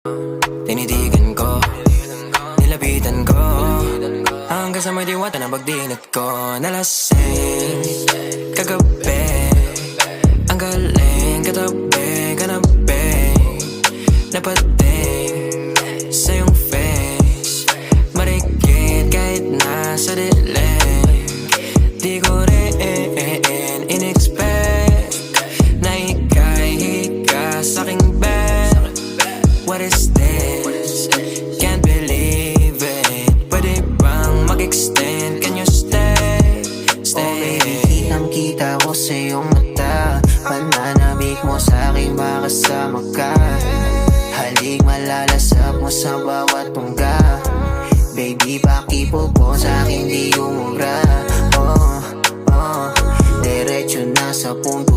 Tinitigan ko, nilapitan ko, hanggang sa may diwata na pagdilat ko. Nalasing kagabi, ang galing katabi, kanabi, napating sa iyong face, marikit kahit nasa dilim. Di ko rin in-expect na ika'y hika sa'king bed. What is this? Can't believe it. Pwede bang mag-extend? Can you stay? Stay. Oh baby, kitang-kita ko sa iyong mata. Pananabik mo sa'king makasama ka. Halik malalasap mo sa bawat tungga. Baby, pakipo po sa'kin di umubra. Oh, diretso na sa punto.